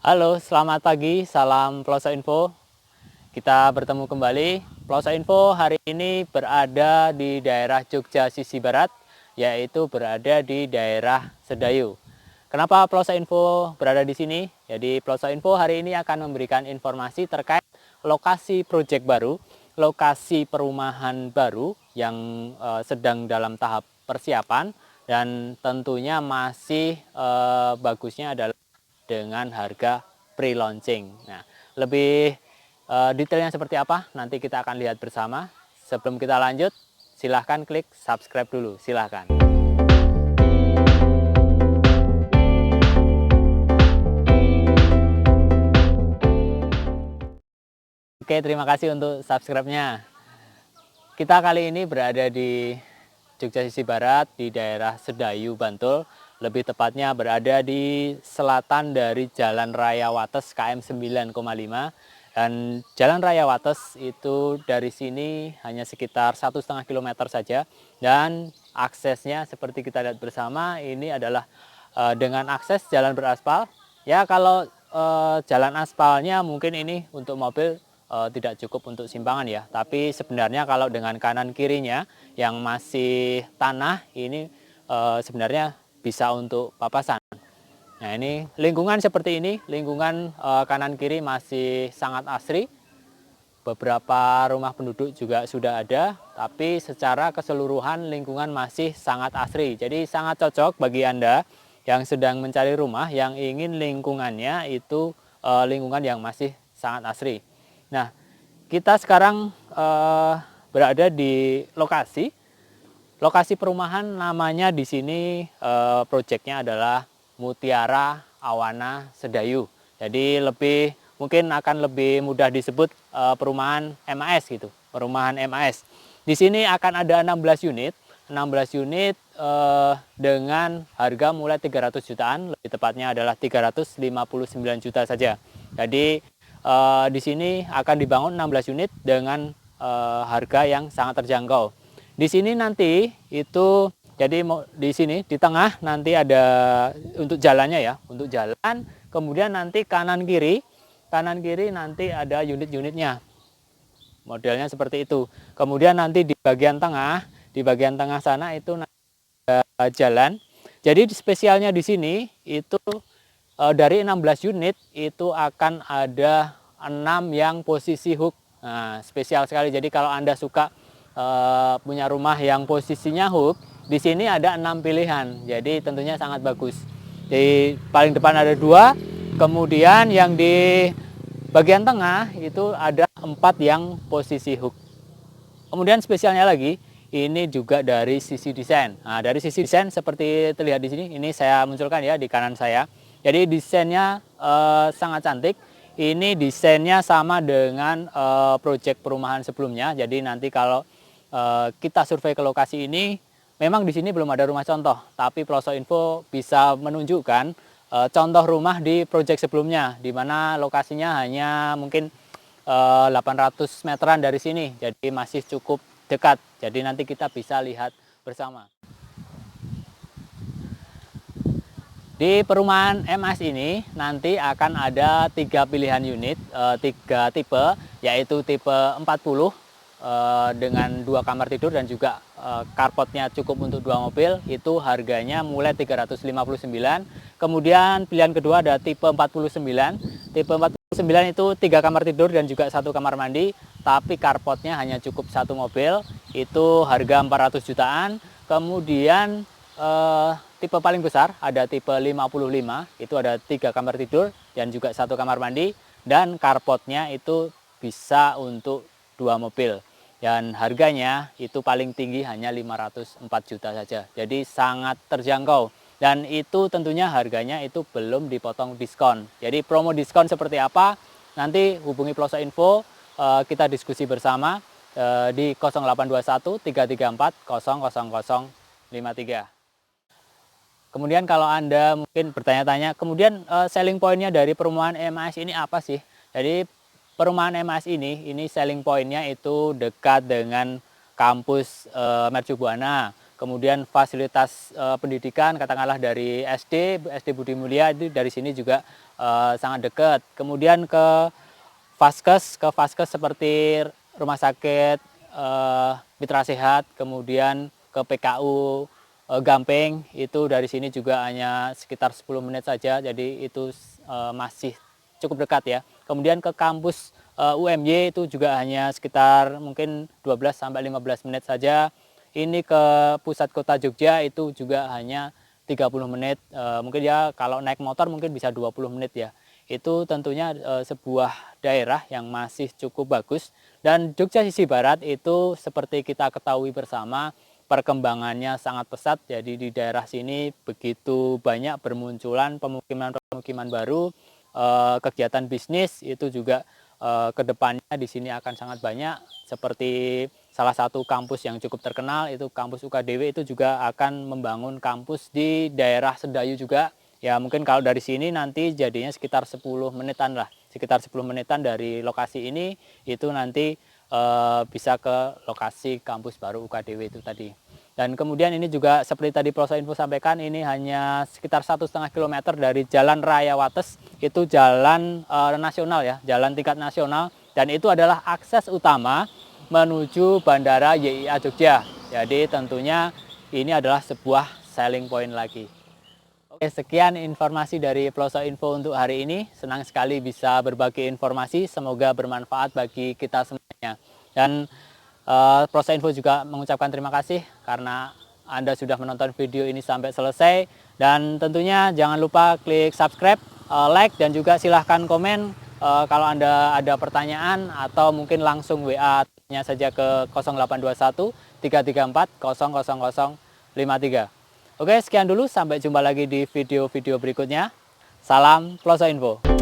Halo, selamat pagi, salam Ploso Info. Kita bertemu kembali. Ploso Info hari ini berada di daerah Jogja sisi barat, yaitu berada di daerah Sedayu. Kenapa Ploso Info berada di sini? Jadi Ploso Info hari ini akan memberikan informasi terkait lokasi proyek baru, lokasi perumahan baru yang sedang dalam tahap persiapan dan tentunya masih bagusnya adalah dengan harga pre-launching. Nah, lebih detailnya seperti apa nanti kita akan lihat bersama. Sebelum kita lanjut, silahkan klik subscribe dulu, silahkan. Oke, terima kasih untuk subscribe-nya. Kita kali ini berada di Jogja sisi barat, di daerah Sedayu, Bantul. Lebih tepatnya berada di selatan dari Jalan Raya Wates KM 9,5. Dan Jalan Raya Wates itu dari sini hanya sekitar 1,5 kilometer saja. Dan aksesnya seperti kita lihat bersama, ini adalah dengan akses jalan beraspal. Ya, kalau jalan aspalnya mungkin ini untuk mobil tidak cukup untuk simpangan ya. Tapi sebenarnya kalau dengan kanan kirinya yang masih tanah ini sebenarnya bisa untuk papasan. Nah, ini lingkungan seperti ini, lingkungan kanan kiri masih sangat asri. Beberapa rumah penduduk juga sudah ada, tapi secara keseluruhan lingkungan masih sangat asri. Jadi sangat cocok bagi Anda yang sedang mencari rumah yang ingin lingkungannya itu lingkungan yang masih sangat asri. Nah, kita sekarang berada di lokasi. Lokasi perumahan namanya di sini proyeknya adalah Mutiara Awana Sedayu. Jadi mungkin akan lebih mudah disebut perumahan MAS gitu, perumahan MAS. Di sini akan ada 16 unit, 16 unit dengan harga mulai 300 jutaan, lebih tepatnya adalah 359 juta saja. Jadi di sini akan dibangun 16 unit dengan harga yang sangat terjangkau. Di sini nanti itu jadi di sini di tengah nanti ada untuk jalannya ya, untuk jalan. Kemudian nanti kanan kiri nanti ada unit-unitnya. Modelnya seperti itu. Kemudian nanti di bagian tengah sana itu ada jalan. Jadi spesialnya di sini itu dari 16 unit itu akan ada 6 yang posisi hook. Nah, spesial sekali. Jadi kalau Anda suka punya rumah yang posisinya hook, di sini ada 6 pilihan. Jadi tentunya sangat bagus. Di paling depan ada 2, kemudian yang di bagian tengah itu ada 4 yang posisi hook. Kemudian spesialnya lagi, ini juga dari sisi desain. Nah, dari sisi desain seperti terlihat di sini, ini saya munculkan ya di kanan saya. Jadi desainnya sangat cantik. Ini desainnya sama dengan proyek perumahan sebelumnya. Jadi nanti kalau kita survei ke lokasi ini, memang di sini belum ada rumah contoh, tapi Ploso Info bisa menunjukkan contoh rumah di proyek sebelumnya, di mana lokasinya hanya mungkin 800 meteran dari sini, jadi masih cukup dekat. Jadi nanti kita bisa lihat bersama. Di perumahan MAS ini nanti akan ada 3 pilihan unit, 3 tipe, yaitu tipe 40 dengan 2 kamar tidur dan juga carportnya cukup untuk 2 mobil. Itu harganya mulai 359. Kemudian pilihan kedua ada tipe 49. Tipe 49 itu 3 kamar tidur dan juga 1 kamar mandi, tapi carportnya hanya cukup 1 mobil. Itu harga 400 jutaan. Kemudian tipe paling besar ada tipe 55, itu ada 3 kamar tidur dan juga 1 kamar mandi, dan carportnya itu bisa untuk 2 mobil. Dan harganya itu paling tinggi hanya 504 juta saja. Jadi sangat terjangkau. Dan itu tentunya harganya itu belum dipotong diskon. Jadi promo diskon seperti apa? Nanti hubungi Ploso Info, kita diskusi bersama di 0821 334 00053. Kemudian kalau Anda mungkin bertanya-tanya, kemudian selling point-nya dari perumahan MAS ini apa sih? Jadi perumahan MAS ini selling point-nya itu dekat dengan kampus Mercu Buana. Kemudian fasilitas pendidikan katakanlah dari SD Budi Mulia itu dari sini juga sangat dekat. Kemudian ke Vaskes seperti Rumah Sakit Mitra Sehat, kemudian ke PKU Gampeng, itu dari sini juga hanya sekitar 10 menit saja, jadi itu masih cukup dekat ya. Kemudian ke kampus UMY itu juga hanya sekitar mungkin 12-15 menit saja. Ini ke pusat kota Jogja itu juga hanya 30 menit, mungkin ya kalau naik motor mungkin bisa 20 menit ya. Itu tentunya sebuah daerah yang masih cukup bagus. Dan Jogja sisi barat itu seperti kita ketahui bersama, perkembangannya sangat pesat. Jadi di daerah sini begitu banyak bermunculan pemukiman baru, kegiatan bisnis itu juga kedepannya di sini akan sangat banyak. Seperti salah satu kampus yang cukup terkenal itu kampus UKDW, itu juga akan membangun kampus di daerah Sedayu juga. Ya mungkin kalau dari sini nanti jadinya sekitar 10 menitan lah, sekitar 10 menitan dari lokasi ini itu nanti bisa ke lokasi kampus baru UKDW itu tadi. Dan kemudian ini juga seperti tadi Ploso Info sampaikan, ini hanya sekitar 1,5 kilometer dari Jalan Raya Wates, itu jalan nasional ya, jalan tingkat nasional, dan itu adalah akses utama menuju Bandara YIA Jogja. Jadi tentunya ini adalah sebuah selling point lagi. Oke, sekian informasi dari Ploso Info untuk hari ini. Senang sekali bisa berbagi informasi, semoga bermanfaat bagi kita semuanya. Dan Ploso Info juga mengucapkan terima kasih karena Anda sudah menonton video ini sampai selesai. Dan tentunya jangan lupa klik subscribe, like, dan juga silahkan komen kalau Anda ada pertanyaan, atau mungkin langsung WA-nya saja ke 0821 334 00053. Oke, sekian dulu. Sampai jumpa lagi di video-video berikutnya. Salam Ploso Info.